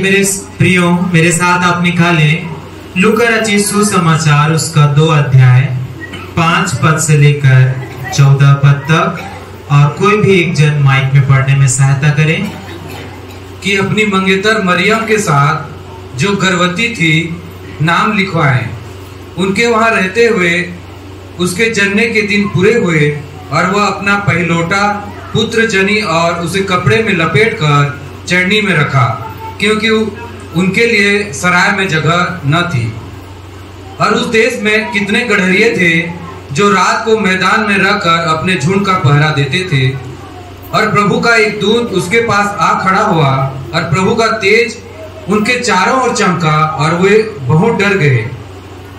मेरे प्रियो, मेरे साथ आप निकालें लूका रचित सुसमाचार उसका 2 अध्याय 5 पद से लेकर 14 पद तक, और कोई भी एक जन माइक में पढ़ने में सहायता करें। कि अपनी मंगेतर मरियम के साथ जो गर्भवती थी नाम लिखवाएं। उनके वहां रहते हुए उसके जन्मे के दिन पूरे हुए और वह अपना पहिलौठा पुत्र जनी और उसे कपड़े में लपेटकर चरनी में रखा, क्योंकि उनके लिए सराय में जगह न थी। और उस देश में कितने गड़हरिये थे जो रात को मैदान में रहकर अपने झुंड का पहरा देते थे। और प्रभु का एक दूत उसके पास आ खड़ा हुआ और प्रभु का तेज उनके चारों ओर चमका और वे बहुत डर गए।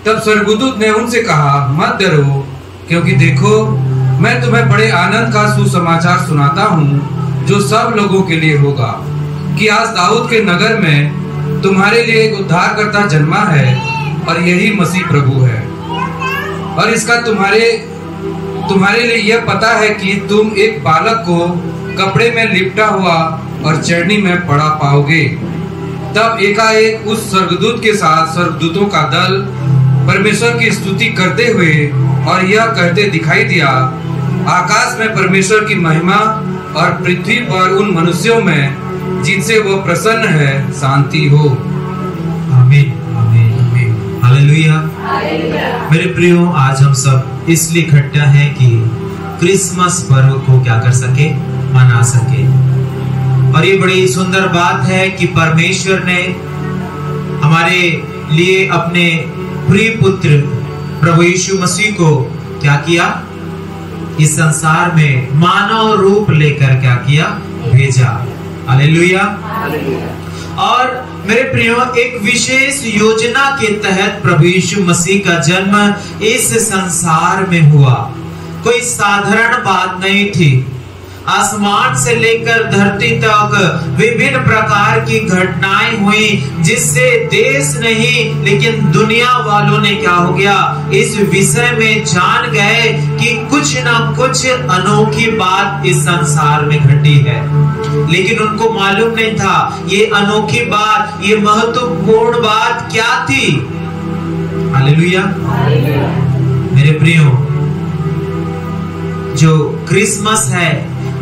तब स्वर्गदूत ने उनसे कहा, मत डरो, क्योंकि देखो मैं तुम्हें बड़े आनंद का सुसमाचार सुनाता हूँ जो सब लोगों के लिए होगा, कि आज दाऊद के नगर में तुम्हारे लिए एक उद्धारकर्ता जन्मा है और यही मसीह प्रभु है। और इसका तुम्हारे लिए यह पता है कि तुम एक बालक को कपड़े में लिपटा हुआ और चरनी में पड़ा पाओगे। तब एकाएक उस स्वर्गदूत के साथ स्वर्गदूतों का दल परमेश्वर की स्तुति करते हुए और यह कहते दिखाई दिया, आकाश में परमेश्वर की महिमा और पृथ्वी पर उन मनुष्यों में जिनसे वो प्रसन्न है शांति हो। आमीन, आमीन, आमीन, हालेलुया। मेरे प्रियो, आज हम सब इसलिए इकट्ठा हैं कि क्रिसमस पर्व को क्या कर सके, मना सके। और ये बड़ी सुंदर बात है कि परमेश्वर ने हमारे लिए अपने प्रिय पुत्र प्रभु यीशु मसीह को क्या किया, इस संसार में मानव रूप लेकर क्या किया, भेजा। हालेलुया। और मेरे प्रियो, एक विशेष योजना के तहत प्रभु यीशु मसीह का जन्म इस संसार में हुआ। कोई साधारण बात नहीं थी। आसमान से लेकर धरती तक विभिन्न प्रकार की घटनाएं हुई, जिससे देश नहीं लेकिन दुनिया वालों ने क्या हो गया, इस विषय में जान गए कि कुछ ना कुछ अनोखी बात इस संसार में घटी है। लेकिन उनको मालूम नहीं था ये अनोखी बात, ये महत्वपूर्ण बात क्या थी। हालेलुया। मेरे प्रियो, जो क्रिसमस है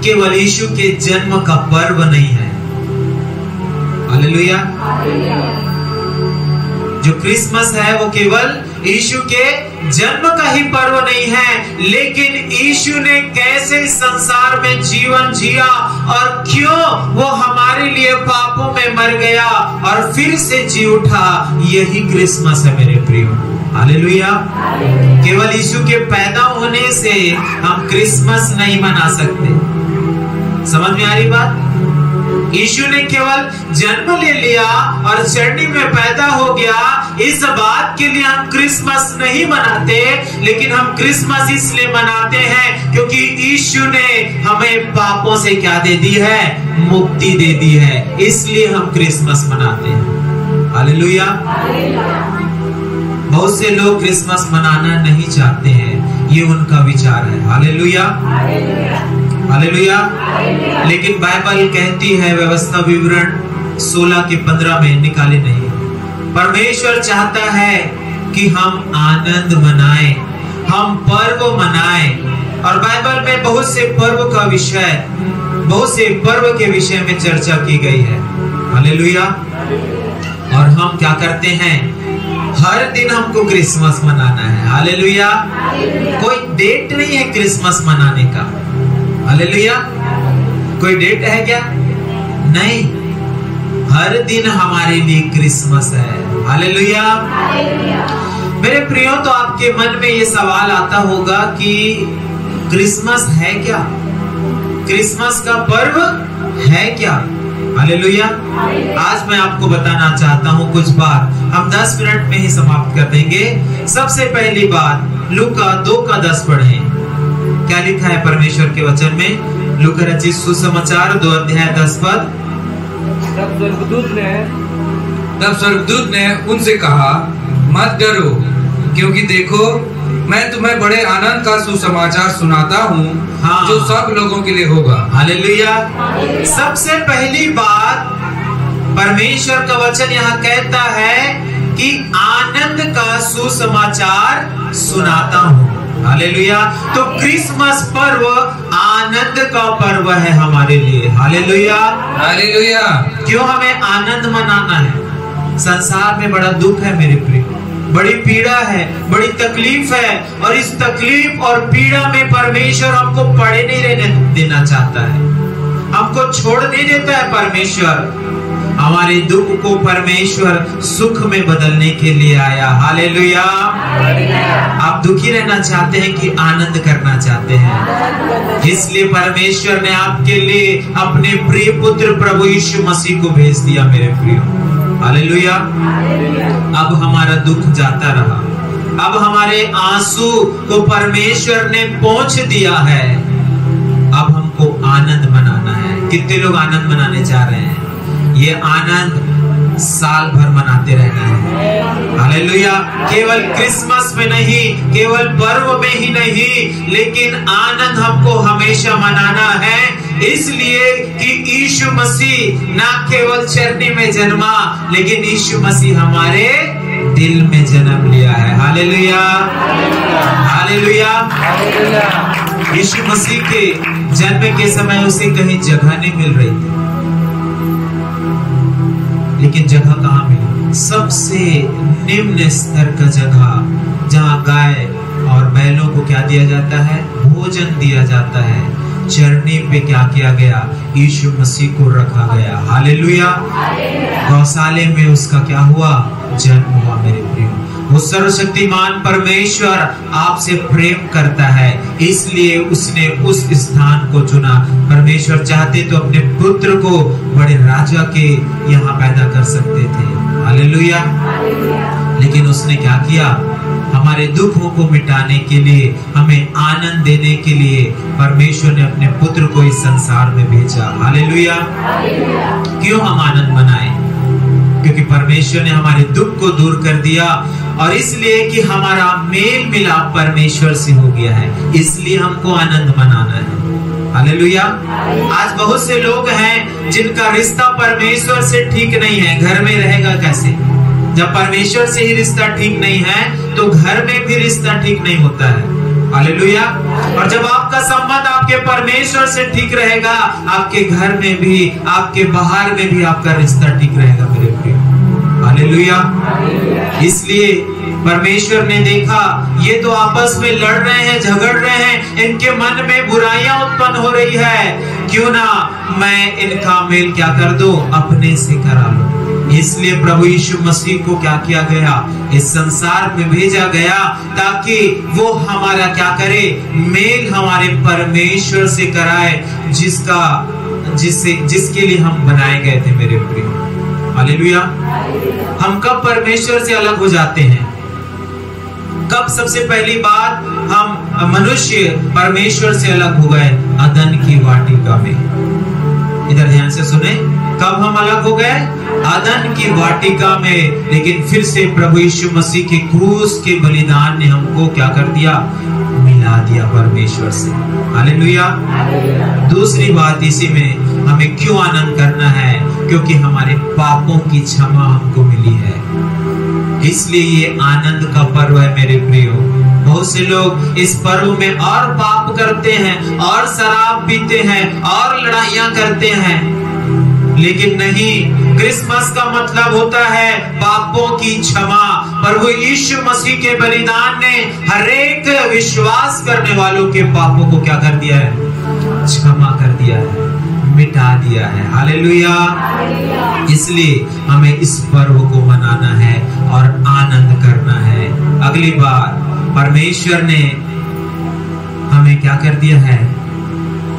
केवल यीशु के जन्म का पर्व नहीं है। हालेलुया। जो क्रिसमस है वो केवल यीशु के जन्म का ही पर्व नहीं है, लेकिन यीशु ने कैसे संसार में जीवन जिया और क्यों वो हमारे लिए पापों में मर गया और फिर से जी उठा, यही क्रिसमस है मेरे प्रियो। हालेलुया। केवल यीशु के पैदा होने से हम क्रिसमस नहीं मना सकते। समझ में आ रही बात? यीशु ने केवल जन्म ले लिया और चरनी में पैदा हो गया, इस बात के लिए हम क्रिसमस नहीं मनाते, लेकिन हम क्रिसमस इसलिए मनाते हैं क्योंकि यीशु ने हमें पापों से क्या दे दी है, मुक्ति दे दी है, इसलिए हम क्रिसमस मनाते हैं। हालेलुया। बहुत से लोग क्रिसमस मनाना नहीं चाहते हैं, ये उनका विचार है। Hallelujah, hallelujah. लेकिन बाइबल कहती है, व्यवस्था विवरण 16 के 15 में, निकाले नहीं, परमेश्वर चाहता है कि हम आनंद मनाएं, हम पर्व मनाएं। और बाइबल में बहुत से पर्व का विषय, बहुत से पर्व के विषय में चर्चा की गई है। हालेलुया। और हम क्या करते हैं, हर दिन हमको क्रिसमस मनाना है। हालेलुया। कोई डेट नहीं है क्रिसमस मनाने का। हालेलुया। कोई डेट है क्या? नहीं, हर दिन हमारे लिए क्रिसमस है। हालेलुया। मेरे प्रियो, तो आपके मन में ये सवाल आता होगा कि क्रिसमस है क्या, क्रिसमस का पर्व है क्या? हालेलुया। आज मैं आपको बताना चाहता हूँ कुछ बात, हम 10 मिनट में ही समाप्त कर देंगे। सबसे पहली बात, लूका 2 का 10 पढ़ें। क्या लिखा है परमेश्वर के वचन में? लूका रचित सुसमाचार 2 अध्याय 10 पद। तब स्वर्गदूत ने उनसे कहा, मत डरो, क्योंकि देखो मैं तुम्हें बड़े आनंद का सुसमाचार सुनाता हूँ, जो सब लोगों के लिए होगा। हालेलुया। सबसे पहली बात परमेश्वर का वचन यहाँ कहता है कि आनंद का सुसमाचार सुनाता हूँ। हालेलुया। तो क्रिसमस पर्व आनंद का पर्व है हमारे लिए। Hallelujah, hallelujah. क्यों हमें आनंद मनाना है? संसार में बड़ा दुख है मेरे प्रिय, बड़ी पीड़ा है, बड़ी तकलीफ है, और इस तकलीफ और पीड़ा में परमेश्वर हमको पड़े नहीं रहने देना चाहता है, हमको छोड़ नहीं देता है। परमेश्वर हमारे दुख को परमेश्वर सुख में बदलने के लिए आया। हालेलुया। आप दुखी रहना चाहते हैं कि आनंद करना चाहते हैं? इसलिए परमेश्वर ने आपके लिए अपने प्रिय पुत्र प्रभु यीशु मसीह को भेज दिया मेरे प्रियो। हालेलुया। अब हमारा दुख जाता रहा, अब हमारे आंसू को परमेश्वर ने पोंछ दिया है। अब हमको आनंद मनाना है। कितने लोग आनंद मनाने जा रहे हैं? ये आनंद साल भर मनाते रहना है। हालेलुया। केवल क्रिसमस में नहीं, केवल पर्व में ही नहीं, लेकिन आनंद हमको हमेशा मनाना है। इसलिए कि यीशु मसीह ना केवल चरनी में जन्मा, लेकिन यीशु मसीह हमारे दिल में जन्म लिया है। Hallelujah, hallelujah. यीशु मसीह के जन्म के समय उसे कहीं जगह नहीं मिल रही थी, लेकिन जगह कहाँ मिली? सबसे निम्न स्तर का जगह, जहाँ गाय और बैलों को क्या दिया जाता है? भोजन दिया जाता है। चरनी पे क्या किया गया? यीशु मसीह को रखा गया। हालेलुया। गौशाले में उसका क्या हुआ? जन्म हुआ मेरे प्रियो। वो सर्वशक्तिमान परमेश्वर आपसे प्रेम करता है, इसलिए उसने उस स्थान को चुना। परमेश्वर चाहते तो अपने पुत्र को बड़े राजा के यहाँ पैदा कर सकते थे। हालेलुया। लेकिन उसने क्या किया? हमारे दुखों को मिटाने के लिए, हमें आनंद देने के लिए परमेश्वर ने अपने पुत्र को इस संसार में भेजा। हालेलुया। क्यों हम आनंद मनाएं? क्योंकि परमेश्वर ने हमारे दुख को दूर कर दिया, और इसलिए कि हमारा मेल मिलाप परमेश्वर से हो गया है, इसलिए हमको आनंद मनाना है। हालेलुया। आज बहुत से लोग हैं जिनका रिश्ता परमेश्वर से ठीक नहीं है। घर में रहेगा कैसे? जब परमेश्वर से ही रिश्ता ठीक नहीं है तो घर में भी रिश्ता ठीक नहीं होता है। हालेलुया। और जब आपका संबंध आपके परमेश्वर से ठीक रहेगा, आपके घर में भी, आपके बाहर में भी आपका रिश्ता ठीक रहेगा मेरे प्रिय। हालेलुया। इसलिए परमेश्वर ने देखा ये तो आपस में लड़ रहे हैं, झगड़ रहे हैं, इनके मन में बुराइयां उत्पन्न हो रही है, क्यों ना मैं इनका मेल क्या कर दूं? अपने से करा लूं। इसलिए प्रभु यीशु मसीह को क्या किया गया? इस संसार में भेजा गया ताकि वो हमारा क्या करे? मेल हमारे परमेश्वर से कराए, जिसके लिए हम बनाए गए थे मेरे प्रिय। हालेलुया। हम कब परमेश्वर से अलग हो जाते हैं? कब सबसे पहली बात हम मनुष्य परमेश्वर से अलग हो गए? अदन की वाटिका में। इधर ध्यान से सुने, कब हम अलग हो गए? अदन की वाटिका में। लेकिन फिर से प्रभु यीशु मसीह के क्रूस के बलिदान ने हमको क्या कर दिया? मिला दिया परमेश्वर से। हालेलुया। दूसरी बात इसी में हमें क्यों आनंद करना है? क्योंकि हमारे पापों की क्षमा हमको मिली है, इसलिए ये आनंद का पर्व है मेरे प्रियो। बहुत से लोग इस पर्व में और पाप करते हैं, और शराब पीते हैं, और लड़ाइयां करते हैं, लेकिन नहीं, क्रिसमस का मतलब होता है पापों की क्षमा। प्रभु यीशु मसीह के बलिदान ने हर एक विश्वास करने वालों के पापों को क्या कर दिया है? क्षमा कर दिया है, मिटा दिया है। हालेलुया। इसलिए हमें इस पर्व को मनाना है और आनंद करना है। अगली बार परमेश्वर ने हमें क्या कर दिया है?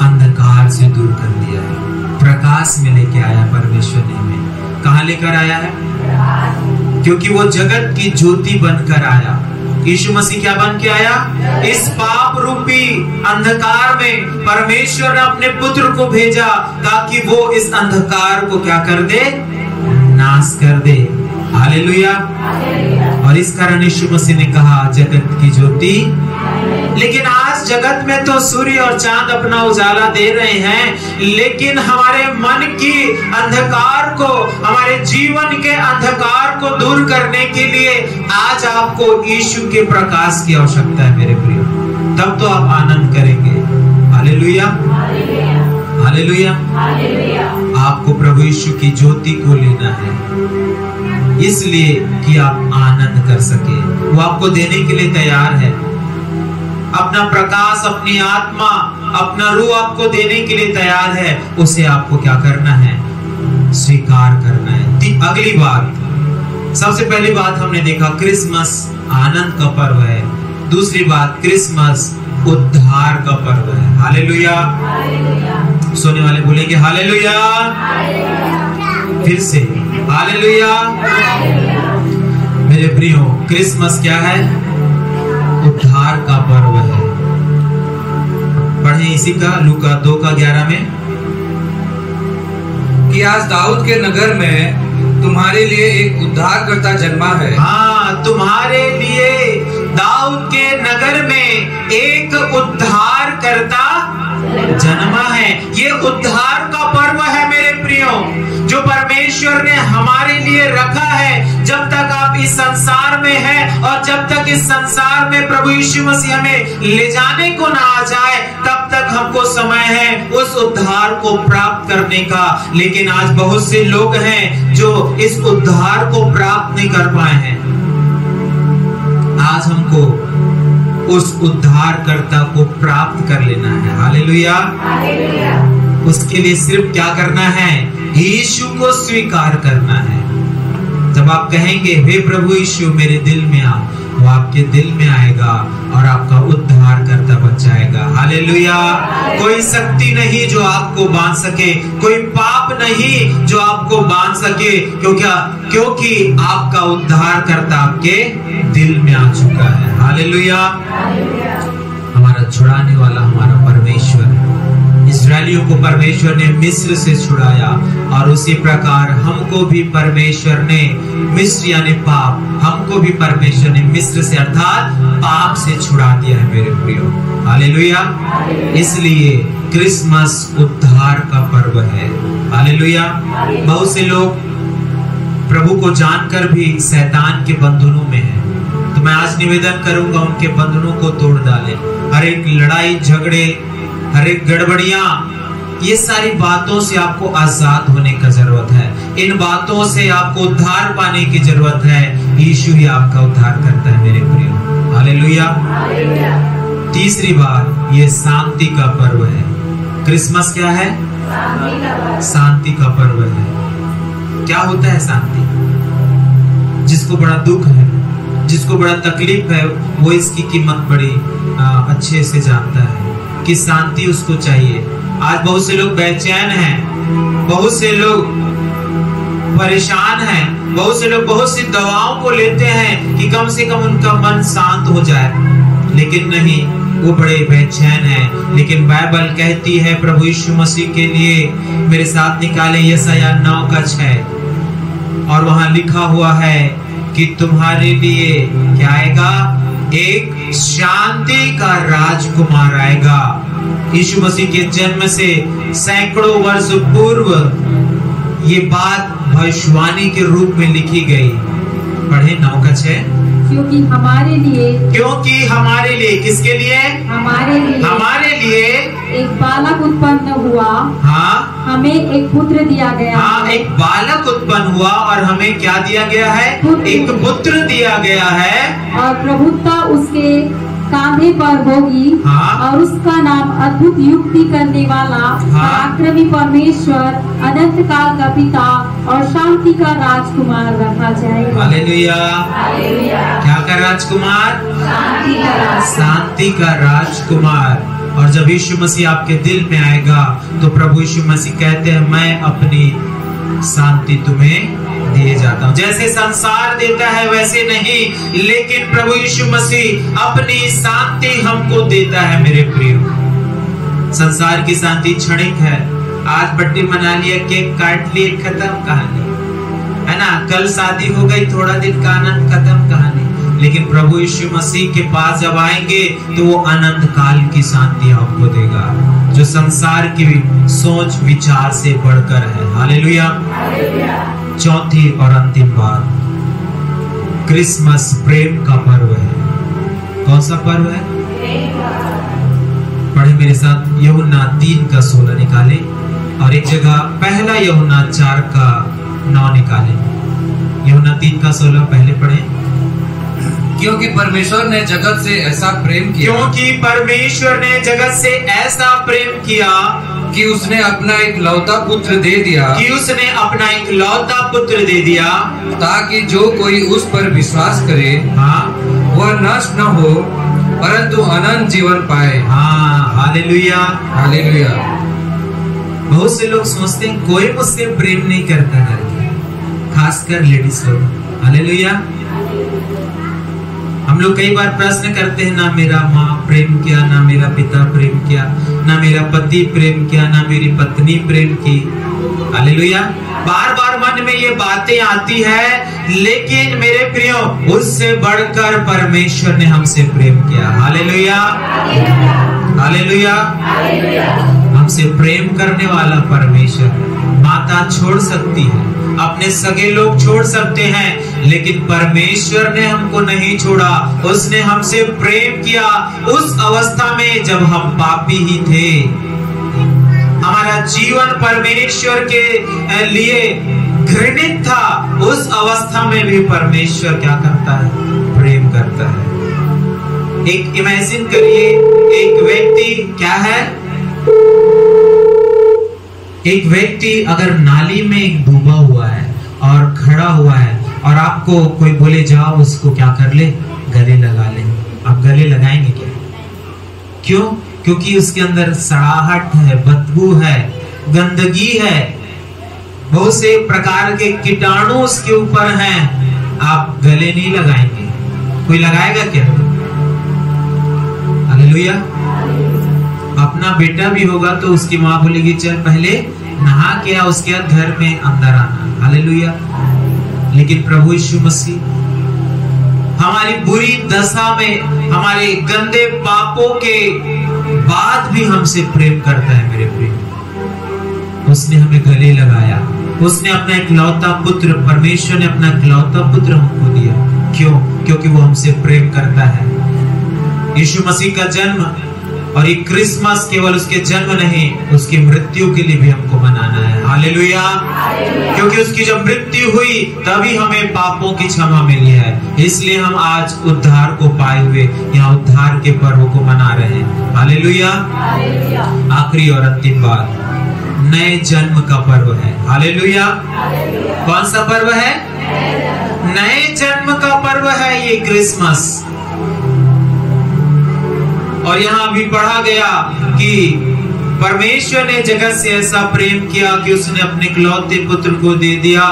अंधकार से दूर कर दिया है, प्रकाश में लेके आया परमेश्वर ने हमें। कहाँ लेकर आया है? क्योंकि वो जगत की ज्योति बनकर आया। यीशु मसीह क्या बन के आया? इस पाप रूपी अंधकार में परमेश्वर ने अपने पुत्र को भेजा ताकि वो इस अंधकार को क्या कर दे? नाश कर दे। हालेलुया। और इस कारण यीशु मसीह ने कहा जगत की ज्योति। लेकिन आज जगत में तो सूर्य और चांद अपना उजाला दे रहे हैं, लेकिन हमारे मन की अंधकार को, हमारे जीवन के अंधकार को दूर करने के लिए आज आपको यीशु के प्रकाश की आवश्यकता है मेरे प्रियो। तब तो आप आनंद करेंगे। Hallelujah, hallelujah. आपको प्रभु यीशु की ज्योति को लेना है, इसलिए कि आप आनंद कर सके। वो आपको देने के लिए तैयार है। अपना प्रकाश, अपनी आत्मा, अपना रूह आपको देने के लिए तैयार है। उसे आपको क्या करना है? स्वीकार करना है। अगली बात, सबसे पहली बात हमने देखा क्रिसमस आनंद का पर्व है। दूसरी बात, क्रिसमस उद्धार का पर्व है। हालेलुया। सोने वाले बोलेंगे हालेलुया। फिर से हालेलुया। मेरे प्रियो, क्रिसमस क्या है? उद्धार का पर्व है। पढ़े इसी का लूका 2:11 में कि आज दाऊद के नगर में तुम्हारे लिए एक उद्धारकर्ता जन्मा है। हाँ, तुम्हारे लिए दाऊद के नगर में एक उद्धारकर्ता जन्मा है। ये उद्धार का पर्व है मेरे प्रियो, जो परमेश्वर ने हमारे लिए रखा है। जब तक आप इस संसार में हैं और जब तक इस संसार में प्रभु यीशु मसीह हमें ले जाने को ना आ जाए, तब तक हमको समय है उस उद्धार को प्राप्त करने का। लेकिन आज बहुत से लोग हैं जो इस उद्धार को प्राप्त नहीं कर पाए हैं। आज हमको उस उद्धारकर्ता को प्राप्त कर लेना है। हालेलुया। उसके लिए सिर्फ क्या करना है? यीशु को स्वीकार करना है। जब आप कहेंगे हे प्रभु यीशु मेरे दिल में आ, वो आपके दिल में आएगा और आपका उद्धार करता बन जाएगा। हालेलुया। कोई शक्ति नहीं जो आपको बांध सके, कोई पाप नहीं जो आपको बांध सके, क्योंकि आपका उद्धार करता आपके दिल में आ चुका है। हालेलुया। हमारा छुड़ाने वाला हमारा परमेश्वर है। इस्राएलियों को परमेश्वर ने मिस्र से छुड़ाया और उसी प्रकार हमको भी परमेश्वर ने मिस्र यानी पाप, हमको भी परमेश्वर ने मिस्र से अर्थात पाप से छुड़ा दिया है मेरे प्रियो। हालेलुया। इसलिए क्रिसमस उद्धार का पर्व है। हालेलुया। बहुत से लोग प्रभु को जानकर भी शैतान के बंधनों में हैं, तो मैं आज निवेदन करूंगा उनके बंधनों को तोड़ डालें। हर एक लड़ाई झगड़े, हर एक गड़बड़ियां, ये सारी बातों से आपको आजाद होने का जरूरत है। इन बातों से आपको उद्धार पाने की जरूरत है। यीशु ही आपका उद्धार करता है मेरे प्रियो। हालेलुया। तीसरी बात, ये शांति का पर्व है। क्रिसमस क्या है? शांति का पर्व है। क्या होता है शांति? जिसको बड़ा दुख है, जिसको बड़ा तकलीफ है, वो इसकी कीमत बड़ी अच्छे से जानता है कि शांति उसको चाहिए। आज बहुत से लोग बेचैन हैं, बहुत से लोग परेशान हैं, बहुत से लोग बहुत सी दवाओं को लेते हैं कि कम से कम उनका मन शांत हो जाए, लेकिन नहीं, वो बड़े बेचैन हैं। लेकिन बाइबल कहती है प्रभु यीशु मसीह के लिए, मेरे साथ निकाले यशायाह 9:6, और वहां लिखा हुआ है कि तुम्हारे लिए क्या आएगा? एक शांति का राजकुमार आएगा। यीशु मसीह के जन्म से सैकड़ों वर्ष पूर्व ये बात भविष्यवाणी के रूप में लिखी गई। पढ़े 9:6। क्योंकि हमारे लिए, किसके लिए? हमारे लिए एक बालक उत्पन्न हुआ। हाँ, हमें एक पुत्र दिया गया। हाँ, एक बालक उत्पन्न हुआ और हमें क्या दिया गया है? एक पुत्र दिया गया है, और प्रभुत्ता उसके कांधे पर होगी। हाँ। और उसका नाम अद्भुत युक्ति करने वाला, पराक्रमी परमेश्वर, अनंत काल का पिता और शांति का राजकुमार रखा जाएगा। हालेलुया। क्या का राजकुमार? शांति का राजकुमार। और जब यीशु मसीह आपके दिल में आएगा तो प्रभु यीशु मसीह कहते हैं मैं अपनी शांति तुम्हें दिए जाता हूँ। जैसे संसार देता है वैसे नहीं, लेकिन प्रभु यीशु मसीह अपनी शांति हमको देता है मेरे प्रियो। संसार की शांति क्षणिक है। आज बर्थडे मना लिया, केक काट लिए, खत्म कहानी, है ना। कल शादी हो गई, थोड़ा दिन का आनंद, खत्म कहानी। लेकिन प्रभु यीशु मसीह के पास जब आएंगे तो वो अनंत काल की शांति आपको देगा, जो संसार की सोच विचार से बढ़कर है। हालेलुया। चौथी और अंतिम बात, क्रिसमस प्रेम का पर्व है। कौन सा पर्व है? पढ़े मेरे साथ, यूहन्ना 3:16 निकाले और एक जगह पहला यूहन्ना 4:9 निकाले। यूहन्ना 3:16 पहले पढ़े। क्योंकि परमेश्वर ने जगत से ऐसा प्रेम किया, क्योंकि परमेश्वर ने जगत से ऐसा प्रेम किया कि उसने अपना एक लौता पुत्र दे दिया, कि उसने अपना एक लौता पुत्र दे दिया, ताकि जो कोई उस पर विश्वास करे, हाँ, वह नष्ट न हो परंतु अनंत जीवन पाए। हाँ, हालेलुया, हालेलुया। बहुत से लोग सोचते हैं कोई मुझसे प्रेम नहीं करता करके, खासकर लेडीज लोग। हालेलुया। हम लोग कई बार प्रश्न करते हैं, ना मेरा माँ प्रेम किया, ना मेरा पिता प्रेम किया, ना मेरा पति प्रेम किया, ना मेरी पत्नी प्रेम की। हालेलुया। बार बार मन में ये बातें आती है, लेकिन मेरे प्रियो, उससे बढ़कर परमेश्वर ने हमसे प्रेम किया। Hallelujah, hallelujah. हमसे प्रेम करने वाला परमेश्वर। माता छोड़ सकती है, अपने सगे लोग छोड़ सकते हैं, लेकिन परमेश्वर ने हमको नहीं छोड़ा। उसने हमसे प्रेम किया उस अवस्था में जब हम पापी ही थे। हमारा जीवन परमेश्वर के लिए घृणित था, उस अवस्था में भी परमेश्वर क्या करता है? प्रेम करता है। एक इमेजिन करिए, एक व्यक्ति क्या है, एक व्यक्ति अगर नाली में डूबा हुआ है और खड़ा हुआ है और आपको कोई बोले जाओ उसको क्या कर ले, गले लगा ले, आप गले लगाएंगे क्या? क्यों? क्योंकि उसके अंदर सड़ाहट है, बदबू है, गंदगी है, बहुत से प्रकार के कीटाणु उसके ऊपर हैं। आप गले नहीं लगाएंगे। कोई लगाएगा क्या? हालेलुया। अपना बेटा भी होगा तो उसकी माँ बोलेगी चल पहले नहा के आ, उसके बाद घर में अंदर आना। हालेलुया। लेकिन प्रभु यीशु मसीह हमारी बुरी दशा में, हमारे गंदे पापों के बाद भी हमसे प्रेम करता है। मेरे प्रिय, उसने हमें गले लगाया, उसने अपना इकलौता पुत्र, परमेश्वर ने अपना इकलौता पुत्र हमको दिया। क्यों? क्योंकि वो हमसे प्रेम करता है। यीशु मसीह का जन्म और ये क्रिसमस केवल उसके जन्म नहीं, उसकी मृत्यु के लिए भी हमको मनाना है। हालेलुया। क्योंकि उसकी जब मृत्यु हुई तभी हमें पापों की क्षमा मिली है, इसलिए हम आज उद्धार को पाए हुए यहाँ उद्धार के पर्व को मना रहे हैं। हालेलुया। आखिरी और अंतिम बात, नए जन्म का पर्व है। हालेलुया। कौन सा पर्व है? नए जन्म का पर्व है ये क्रिसमस। और यहाँ भी पढ़ा गया कि परमेश्वर ने जगत से ऐसा प्रेम किया कि उसने अपने इकलौते पुत्र को दे दिया,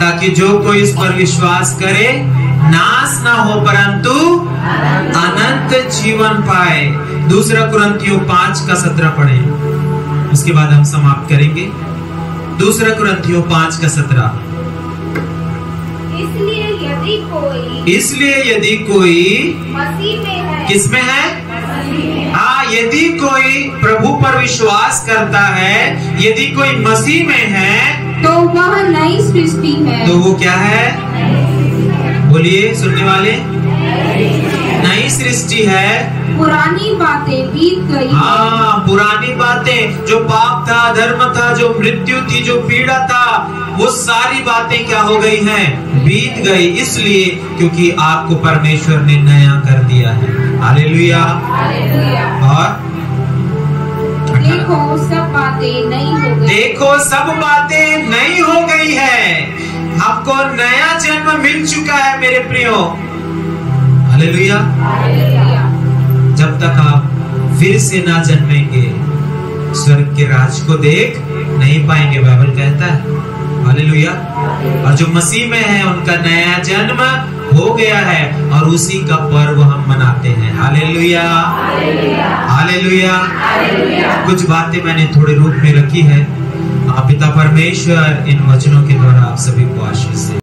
ताकि जो कोई इस पर विश्वास करे नाश ना हो परंतु अनंत जीवन पाए। 2 कुरिन्थियों 5:17 पढ़े, उसके बाद हम समाप्त करेंगे। 2 कुरिन्थियों 5:17। इसलिए यदि कोई मसीह में है, किसमें है? हाँ, यदि कोई प्रभु पर विश्वास करता है, यदि कोई मसीह में है, तो वह नई सृष्टि है। तो वो क्या है? बोलिए सुनने वाले, नई सृष्टि है। पुरानी बातें बीत गई। हाँ, पुरानी बातें, जो पाप था, धर्म था, जो मृत्यु थी, जो पीड़ा था, वो सारी बातें क्या हो गई हैं? बीत गई। इसलिए क्योंकि आपको परमेश्वर ने नया कर दिया है। हालेलुया। और देखो सब बातें नई हो गई। देखो सब बातें नई हो गई है। आपको नया जन्म मिल चुका है मेरे प्रियो। हालेलुया। जब तक आप फिर से ना जन्मेंगे, स्वर्ग के राज को देख नहीं पाएंगे, बाइबल कहता है। हालेलुया। और जो मसीह में है उनका नया जन्म हो गया है और उसी का पर्व हम मनाते हैं। हालेलुया। हालेलुया। कुछ बातें मैंने थोड़े रूप में रखी है। पिता परमेश्वर इन वचनों के द्वारा आप सभी को आशीष दे।